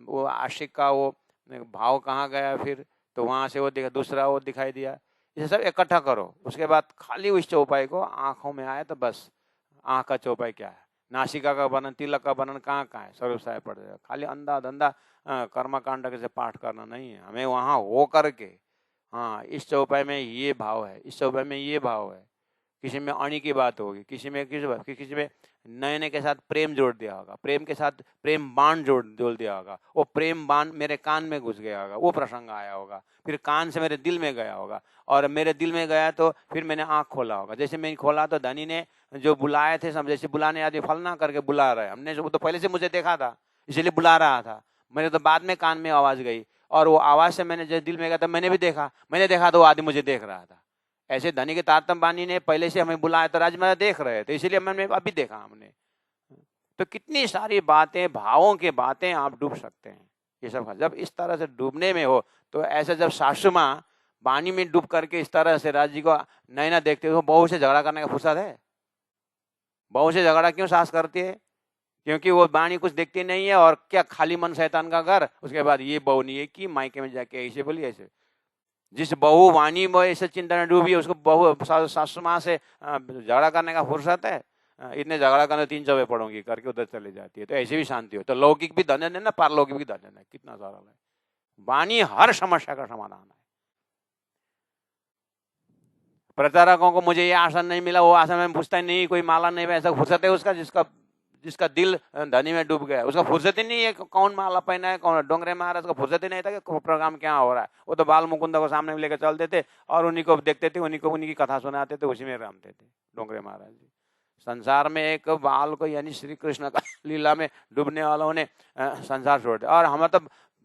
वो आशिक का वो भाव कहाँ गया, फिर तो वहाँ से वो दूसरा वो दिखाई दिया। इसे सब इकट्ठा करो, उसके बाद खाली उस चौपाई को आंखों में आए तो बस आँख का चौपाई क्या है, नासिका का वर्णन, तिलक का वर्णन कहाँ कहाँ है, स्वरूप साहिब पड़ जाएगा। खाली अंधा धंधा कर्मकांड से पाठ करना नहीं है, हमें वहाँ हो करके हाँ इस चौपाई में ये भाव है, इस चौपाई में ये भाव है। किसी में अणी की बात होगी, किसी में नए के साथ प्रेम जोड़ दिया होगा, प्रेम के साथ प्रेम बाण जोड़ दिया होगा, वो प्रेम बाण मेरे कान में घुस गया होगा, वो प्रसंग आया होगा, फिर कान से मेरे दिल में गया होगा, और मेरे दिल में गया तो फिर मैंने आँख खोला होगा। जैसे मैंने खोला तो धनी ने जो बुलाए थे, सब जैसे बुलाने आदमी फलना करके बुला रहे, हमने वो तो पहले से मुझे देखा था इसलिए बुला रहा था, मेरे तो बाद में कान में आवाज़ गई और वो आवाज़ से मैंने जैसे दिल में गया था, मैंने भी देखा, मैंने देखा तो वो आदमी मुझे देख रहा था। ऐसे धनी के तारतम बानी ने पहले से हमें बुलाया तो राजमाता देख रहे थे, इसलिए मैंने अभी देखा हमने। तो कितनी सारी बातें, भावों की बातें आप डूब सकते हैं। ये सब जब इस तरह से डूबने में हो तो ऐसा, जब सासू माँ बानी में डूब करके इस तरह से राज जी को नैना देखते हो, बहू से झगड़ा करने का फुर्सत है? बहू से झगड़ा क्यों सास करती है? क्योंकि वो बानी कुछ देखती नहीं है, और क्या खाली मन शैतान का घर। उसके बाद ये बहू नहीं है कि मायके में जाके ऐसे बोली ऐसे। जिस बहू वाणी में ऐसे चिंता में डूबी है उसको बहू सासू माँ से झगड़ा करने का फुर्सत है? इतने झगड़ा करने 3 चौबे पढ़ूंगी करके उधर चले जाती है, तो ऐसे भी शांति हो। तो लौकिक भी धन्य है ना, पारलौकिक भी धन्य है, कितना सारा है। वाणी हर समस्या का समाधान है। प्रचारकों को मुझे ये आसन नहीं मिला, वो आसन में पूछता ही नहीं, कोई माला नहीं, ऐसा फुर्सत है उसका जिसका दिल धनी में डूब गया, उसका फुर्सत ही नहीं है कौन माला पहना है, कौन डोंगरे महाराज का फुर्सत ही नहीं था कि प्रोग्राम क्या हो रहा है। वो तो बाल मुकुंद को सामने में लेकर चलते थे और उन्हीं को देखते थे, उन्हीं की कथा सुनाते थे, उसी में रमते थे डोंगरे महाराज जी। संसार में एक बाल को यानी श्री कृष्ण का लीला में डूबने वालों ने संसार छोड़ दिया। और हम तो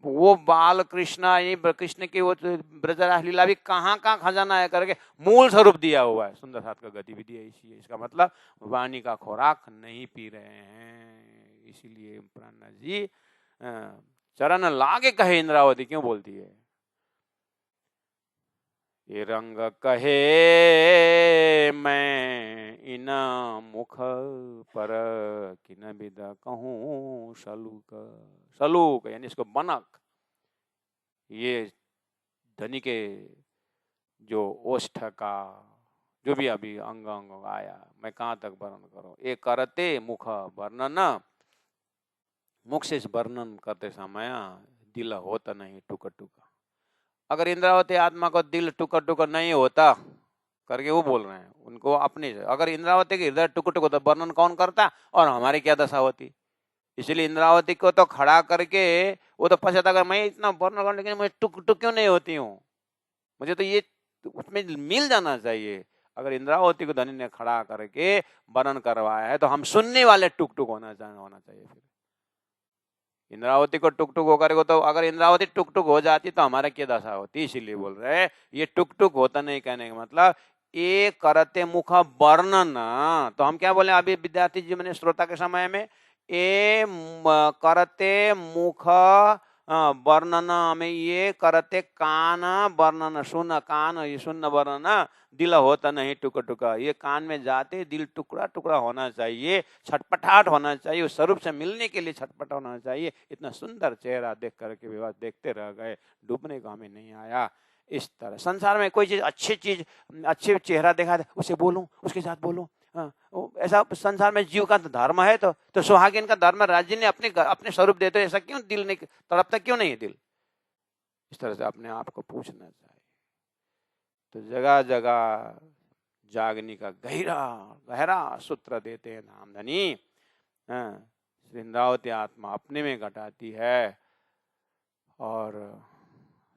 वो बाल कृष्ण यानी कृष्ण की वो ब्रजरास लीला भी कहाँ कहाँ खजाना है करके मूल स्वरूप दिया हुआ है। सुंदर साथ का गतिविधि ऐसी है। इसका मतलब वाणी का खुराक नहीं पी रहे हैं। इसीलिए प्राणनाथ जी चरण लागे कहे इंद्रावती क्यों बोलती है? ये रंग कहे मैं इन मुख पर किन विद कहूँ सलूक। सलूक यानी इसको बनक, ये धनी के जो ओष्ठ का जो भी अभी अंग अंग आया, मैं कहाँ तक वर्णन करूं। एक करते मुख वर्णन, मुख से इस वर्णन करते समय दिल होता नहीं टुका टुका। अगर इंद्रावती आत्मा को दिल टुका टुका नहीं होता करके वो बोल रहे हैं उनको अपनी। अगर इंद्रावती के हृदय टुक टुक होता वर्णन कौन करता और हमारी क्या दशा होती। इसलिए इंद्रावती को तो खड़ा करके वो तो पछता अगर मैं इतना वर्णन करने लेकिन मैं टुक टुक क्यों नहीं होती हूँ, मुझे तो ये उसमें मिल जाना चाहिए। अगर इंद्रावती को धनी ने खड़ा करके वर्णन करवाया है तो हम सुनने वाले टुक टुक होना चाहिए। फिर इंद्रावती को टुक टुक होकर को तो अगर इंद्रावती टुक टुक हो जाती तो हमारा क्या दशा होती। इसीलिए बोल रहे हैं ये टुक टुक होता नहीं, कहने का मतलब ये करते मुख वर्णन। तो हम क्या बोले अभी विद्यार्थी जी मैंने श्रोता के समय में ए करते मुख वर्णन में ये करते कान वर्णन सुन, कान ये सुन वर्णन दिल होता नहीं टुका टुका। ये कान में जाते दिल टुकड़ा टुकड़ा होना चाहिए, छटपटाहट होना चाहिए, उस स्वरूप से मिलने के लिए छटपट होना चाहिए। इतना सुंदर चेहरा देख करके विवाह देखते रह गए, डूबने को हमें नहीं आया। इस तरह संसार में कोई चीज अच्छे चेहरा देखा उसे बोलूं, उसके साथ बोलूं, ऐसा संसार में जीव का धर्म है। तो सुहागिन का धर्म राज्य ने अपने स्वरूप देते, ऐसा क्यों दिल नहीं तड़पता, क्यों नहीं दिल? इस तरह से अपने आप को पूछना चाहिए। तो जगह जगह जागनी का गहरा गहरा सूत्र देते हैं धामधनी। इंद्रावती आत्मा अपने में घटाती है और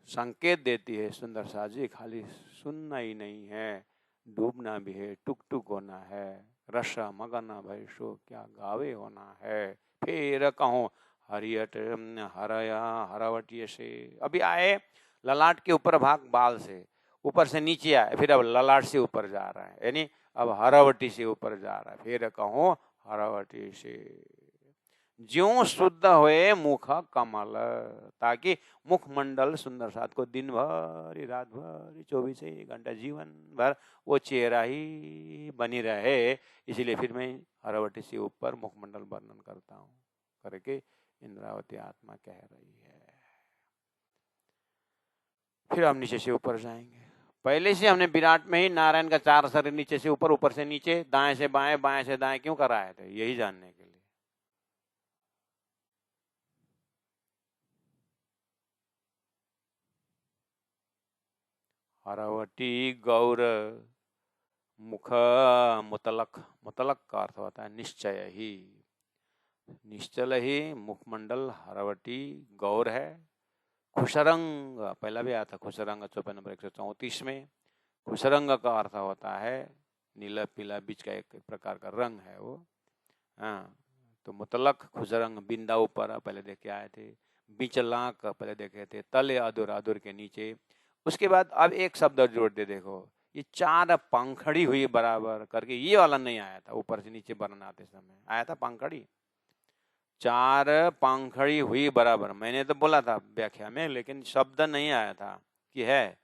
संकेत देती है सुंदर साजी खाली सुनना ही नहीं है, डूबना भी है, टुक टुक होना है, रसा मगना भय सो क्या गावे होना है। फिर कहो हरियट हरया हरवटिय से। अभी आए ललाट के ऊपर भाग बाल से ऊपर से नीचे आए, फिर अब ललाट से ऊपर जा रहा है, यानी अब हरवटी से ऊपर जा रहा है। फिर कहो हरवटी से ज्यों शुद्ध हुए मुख कमल, ताकि मुखमंडल सुंदर साथ को दिन भर रात भर 24 घंटा जीवन भर वो चेहरा ही बनी रहे। इसीलिए फिर मैं हरवटी से ऊपर मुखमंडल वर्णन करता हूँ करके इंद्रावती आत्मा कह रही है। फिर हम नीचे से ऊपर जाएंगे। पहले से हमने विराट में ही नारायण का 4 शरीर नीचे से ऊपर, ऊपर से नीचे, दाएं से बाएं, बाएं से दाएं क्यों कराए थे, यही जानने के लिए। हरवटी गौर मुख मुतलक, मुतलक का अर्थ होता है निश्चय ही, निश्चल ही मुखमंडल हरवटी गौर है। खुशरंग पहला भी आया था, खुशरंग 54 नंबर 134 में। खुशरंग का अर्थ होता है नीला पीला बीच का एक प्रकार का रंग है वो। हाँ, तो मुतलक खुशरंग बिंदा ऊपर पहले देख के आए थे, बीच लाक पहले देखे थे, तले अधूर अधूर के नीचे। उसके बाद अब एक शब्द जोड़ दे, देखो ये 4 पंखड़ी हुई बराबर करके, ये वाला नहीं आया था ऊपर से नीचे बनाते समय, आया था पंखड़ी। 4 पंखड़ी हुई बराबर, मैंने तो बोला था व्याख्या में, लेकिन शब्द नहीं आया था कि है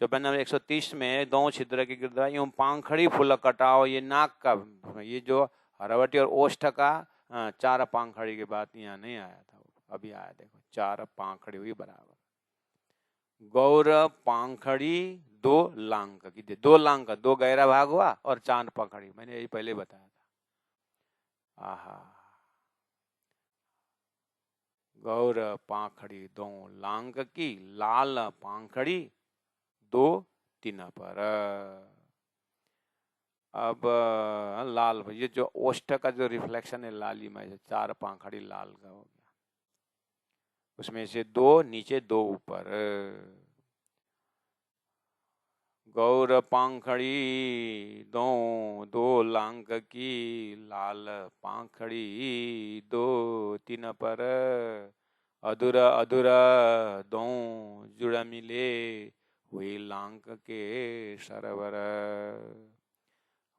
54 नंबर 130 में 2 छिद्र की गिरदा यूं पंखड़ी फूल कटाओ, ये नाक का, ये जो हरवटी और ओष्ठ का 4 पंखड़ी के बाद यहाँ नहीं आया था, अभी आया देखो 4 पंखड़ी हुई बराबर। गौर पंखड़ी 2 लांग की, 2 लांग का 2 गहरा भाग हुआ और 4 पंखड़ी, मैंने यही पहले बताया था। आहा, गौर पाखड़ी 2 लांग की, लाल पाखड़ी 2 तीन पर। अब लाल, ये जो ओष्ठ का जो रिफ्लेक्शन है लाली में, 4 पाखड़ी लाल का हो गया, उसमें से 2 नीचे 2 ऊपर। गौर पांखड़ी दो दो लांग की, लाल पांखड़ी दो तीन पर, अधूरा अधूरा दो जुड़ा मिले, हुई लांग के सरवर,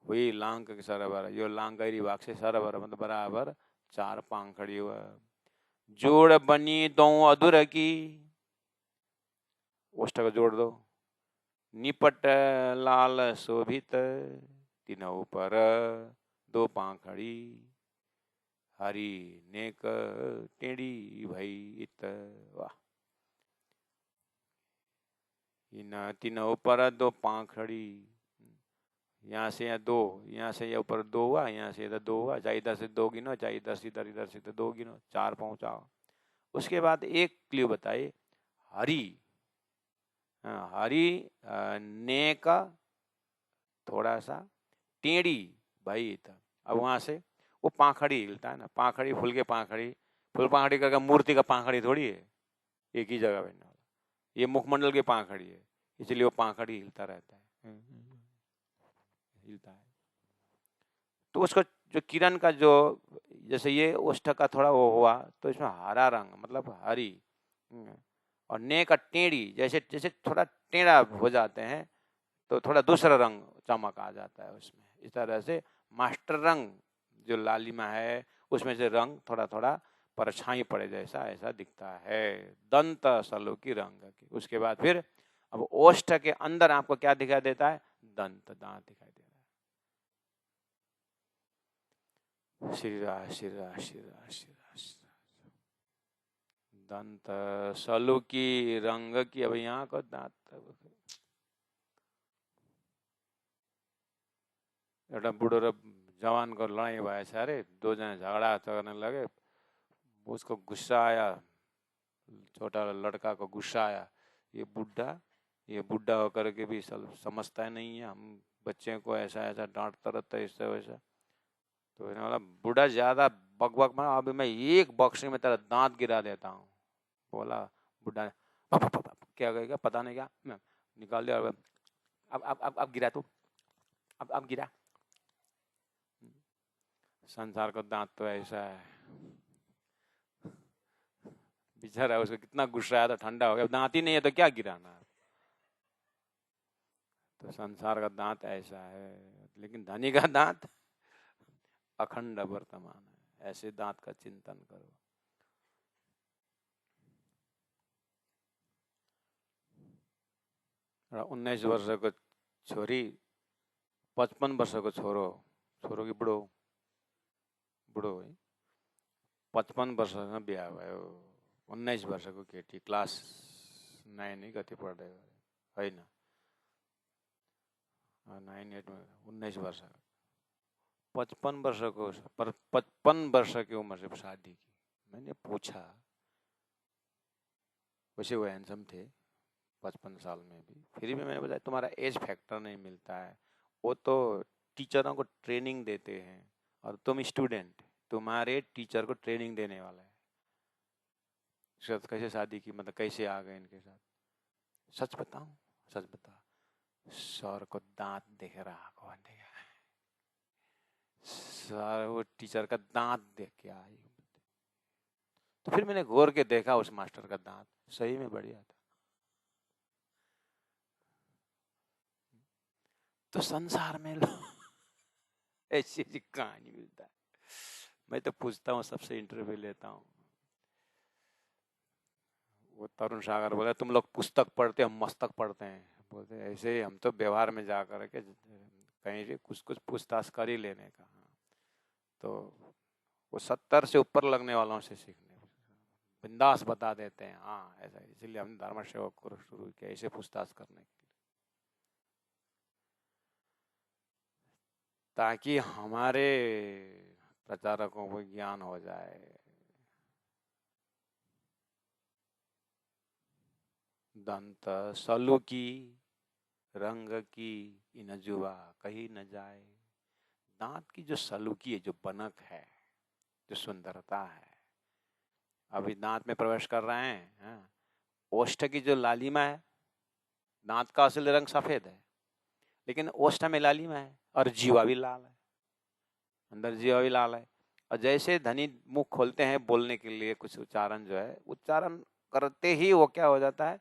हुई लांग के सरवर, यो लांग गरी वाक से सरवर मतलब बराबर 4 पांखड़ी हुआ, जोड़ बनी दो अधूरा की, ओष्ठ का जोड़ दो, निपट लाल शोभित, तीनों पर 2 पांखड़ी, हरी नेक टेढ़ी भई इत, वाह। इन तीनों पर 2 पांखड़ी, यहाँ से यहाँ 2, यहाँ से यहाँ ऊपर 2 हुआ, यहाँ से इधर 2 हुआ, चाहे इधर से 2 गिनो, चाहे इधर से इधर से 2 गिनो, 4 पहुंचाओ। उसके बाद एक क्ल्यू बताइए, हरी, हरी ने का थोड़ा सा टेढ़ी भाई था। अब वहां से वो पाखड़ी हिलता है ना, पाखड़ी फूल के पाखड़ी, फूल पाखड़ी करके मूर्ति का पाखड़ी थोड़ी है एक ही जगह बैठने वाला, ये मुखमंडल की पाखड़ी है, इसलिए वो पाखड़ी हिलता रहता है, हिलता है। तो उसका जो किरण का जो, जैसे ये ओष्ठ का थोड़ा वो हुआ तो इसमें हरा रंग मतलब हरी, और ने का टेढ़ी, जैसे जैसे थोड़ा टेढ़ा हो जाते हैं तो थोड़ा दूसरा रंग चमक आ जाता है उसमें। इस तरह से मास्टर रंग जो लालिमा है उसमें से रंग थोड़ा थोड़ा परछाई पड़े जैसा ऐसा दिखता है, दंत सलो की रंग की। उसके बाद फिर अब ओष्ठ के अंदर आपको क्या दिखाई देता है, दंत, दांत दिखाई दे रहा है। श्री राम श्री राम श्री राम श्री राम, दंत सलू की रंग की। अब यहाँ को दांत, एउटा बुढो र जवानको लड़ाई भएछ अरे, 2 जना झगड़ा करने लगे, उसको गुस्सा आया, छोटा लड़का को गुस्सा आया, ये बुढ़ा होकर के भी समझता नहीं है, हम बच्चे को ऐसा ऐसा डांटता रहता है इससे वैसा। तो इन्होंने बोला बुढ़ा ज्यादा बकबक में, अभी मैं एक बक्से में तेरा दांत गिरा देता हूँ। बोला बुढ़ा ने क्या कहेगा पता नहीं क्या, मैं निकाल दिया, अब गिरा तू, अब गिरा। संसार का दांत तो ऐसा है, बेचारा उसको कितना गुस्सा आया था, ठंडा हो गया, दांत ही नहीं है तो क्या गिराना। तो संसार का दांत ऐसा है, लेकिन धनी का दांत अखंड वर्तमान है, ऐसे दांत का चिंतन करो। र 19 वर्षको छोरी, 55 वर्षको छोरो कि बुढो है, 55 वर्षमा बिहा भयो, 19 वर्षको केटी, क्लास 9 कति पढ्दै होइन, 9 8 में 19 वर्ष, 55 वर्षको, पर 55 वर्ष की उम्र से शादी की। मैंने पूछा, वैसे वो हैंडसम थे 55 साल में भी, फिर भी मैंने बताया तुम्हारा एज फैक्टर नहीं मिलता है, वो तो टीचरों को ट्रेनिंग देते हैं और तुम स्टूडेंट, तुम्हारे टीचर को ट्रेनिंग देने वाला है। कैसे शादी की, मतलब कैसे आ गए इनके साथ? सच बताऊं, सच बता, सर को दांत देख रहा कौन देगा, सर वो टीचर का दांत देख के आई। तो फिर मैंने गौर के देखा उस मास्टर का दांत सही में बढ़िया था। तो संसार में ऐसी ऐसी कहानी मिलता है। मैं तो पूछता हूँ, सबसे इंटरव्यू लेता हूँ। वो तरुण सागर बोले तुम लोग पुस्तक पढ़ते, हम मस्तक पढ़ते हैं। बोलते ऐसे ही हम तो व्यवहार में जा कर के कहीं भी कुछ कुछ पूछताछ कर ही लेने का। तो वो 70 से ऊपर लगने वालों से सीखने बिंदास बता देते हैं, हाँ ऐसा, इसीलिए हमने धर्म सेवक को शुरू किया ऐसे पूछताछ करने के लिए, ताकि हमारे प्रचारकों को ज्ञान हो जाए। दंत सलू की रंग की इन जुआ कहीं न जाए। दांत की जो सलूकी है, जो बनक है, जो सुंदरता है, अभी दांत में प्रवेश कर रहे हैं। ओष्ठ की जो लालिमा है, दांत का असली रंग सफेद है, लेकिन ओष्ठ में लालिमा है और जीवा भी लाल है, अंदर जीवा भी लाल है। और जैसे धनी मुख खोलते हैं बोलने के लिए कुछ उच्चारण जो है, उच्चारण करते ही वो क्या हो जाता है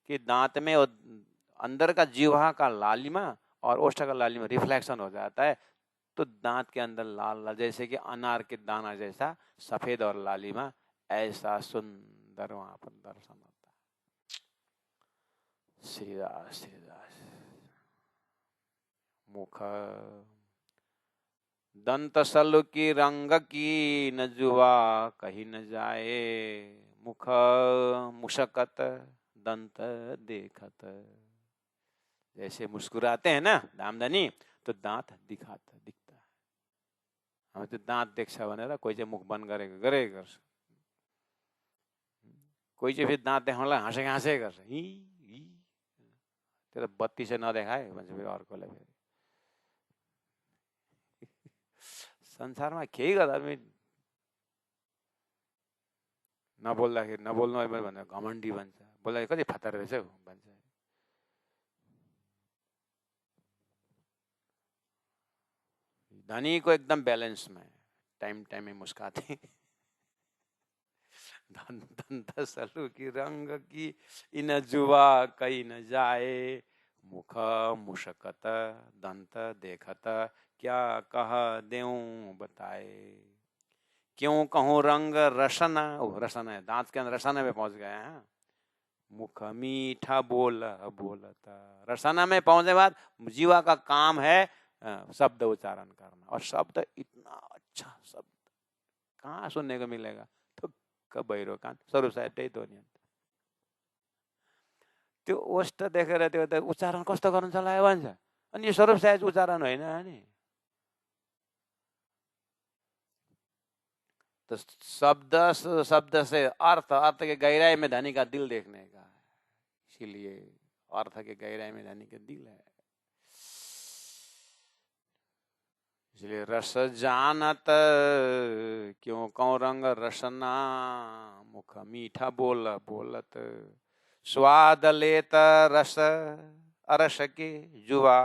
कि दांत में और अंदर का जीवा का लालिमा और ओष्ठ का लालिमा रिफ्लेक्शन हो जाता है, तो दांत के अंदर लाल लाल जैसे कि अनार के दाना जैसा सफेद और लालिमा, ऐसा सुंदर वहां पर दर्शन होता है। श्रीदास श्रीदास। मुख दंत सलु की रंग की न जुआ कहीं न जाए, मुख मुशकत दंत देखत। जैसे मुस्कुराते हैं ना दामदनी, तो दांत दिखता है। हमें तो दांत देखा भनेर कोही चाहिँ मुख बन्द गरेको गर्छ, कोही चाहिँ फेरि दाँत देखाउनलाई हाँसे गर्छ, हि हि त्यो त बत्ती चाहिँ नदेखाए भन्छ फेरि अर्कोलाई। फेरि संसारमा केही गर्दा पनि नबोल्दाखेरि नबोल्नु भनेर घमण्डी भन्छ, बोल्दाखेरि कति फतर रहेछ हौ भन्छ। धनी को एकदम बैलेंस में टाइम टाइम में मुस्काते दंत सलु की रंग की इन जुआ कहीं न जाए, मुख मुशकत दंत देखत, क्या कह देऊं बताए। क्यों कहूँ रंग रसना, रसना है दांत के अंदर, रसना में पहुंच गए हैं। मुख मीठा बोलता, रसना में पहुंचने बाद जीवा का काम है शब्द उच्चारण करना, और शब्द इतना अच्छा शब्द कहाँ सुनने को मिलेगा, तो बहिरो कान स्वरूप साहेब त्यही त हो नि। त्यो ओष्ठ देखेर त्यो उच्चारण कस्तो गर्नु चलायो भन्छ, अनि यो स्वरूप साहेब उच्चारण होइन नि। तो शब्द से अर्थ, अर्थ के गहराई में धनी का दिल देखने का है, इसीलिए अर्थ के गहराई में धनी का दिल है। इसलिए रस जानत क्यों कौ रंग रसना, मुख मीठा बोलत, स्वाद लेत रस अरस के जुवा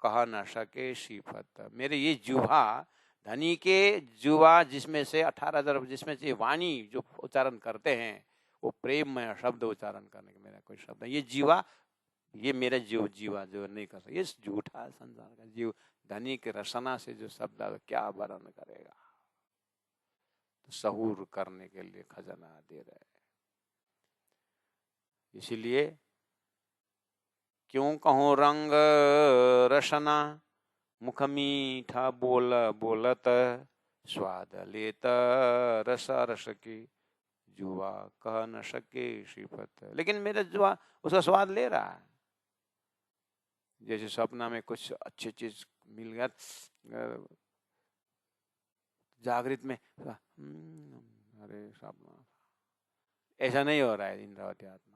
कह न सके शिफत। मेरे ये जुवा, धनी के जुवा जिसमें से 18,000 जिसमें से वाणी जो उच्चारण करते हैं, वो प्रेम में शब्द उच्चारण करने का मेरा कोई शब्द, ये जीवा, ये मेरा जीवा जो नहीं कर सकता, ये झूठा संसार का जीव धनी के रसना से जो शब्द क्या वर्णन करेगा। तो सहूर करने के लिए खजाना दे रहे हैं। इसीलिए क्यों कहूँ रंग रसना, मुख मीठा बोलत, स्वाद लेत रस रस की जुआ कह न सके श्रीपत। लेकिन मेरा जुआ उसका स्वाद ले रहा है। जैसे सपना में कुछ अच्छी चीज मिल गया, जागृत में अरे सपना, ऐसा नहीं हो रहा है। इंद्रावती आत्मा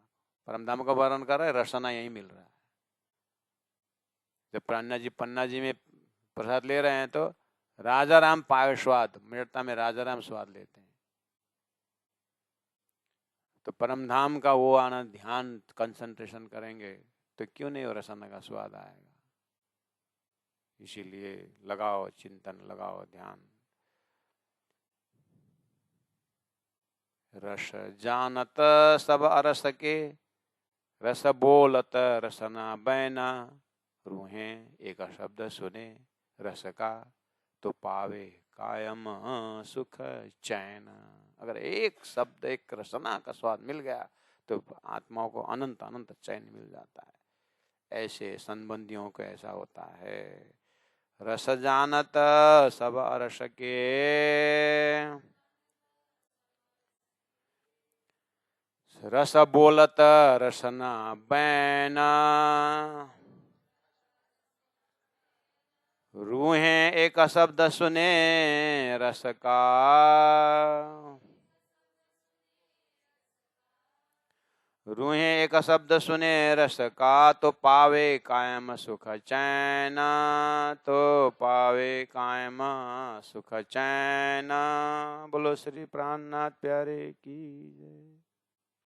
परमधाम का वर्णन कर रहा है, रसना यही मिल रहा है। जब पन्ना जी में प्रसाद ले रहे हैं तो राजा राम पाए स्वाद, मृता में राजा राम स्वाद लेते हैं। तो परमधाम का वो आना, ध्यान कंसंट्रेशन करेंगे तो क्यों नहीं हो रसना का स्वाद आएगा। इसीलिए लगाओ चिंतन, लगाओ ध्यान। रस जानत सब अरस के, रस बोलत रसना बैना, रूहें एक शब्द सुने रस का, तो पावे कायम सुख चैन। अगर एक शब्द, एक रसना का स्वाद मिल गया तो आत्माओं को अनंत अनंत चैन मिल जाता है। ऐसे संबंधियों को ऐसा होता है। रस जानत सब अरस के, रस बोलत रसना बैना, रूहें एक शब्द सुने रस का, रूहें एक शब्द सुने रस का, तो पावे कायम सुख चैन, तो पावे कायम सुख चैन। बोलो श्री प्राणनाथ प्यारे की जय।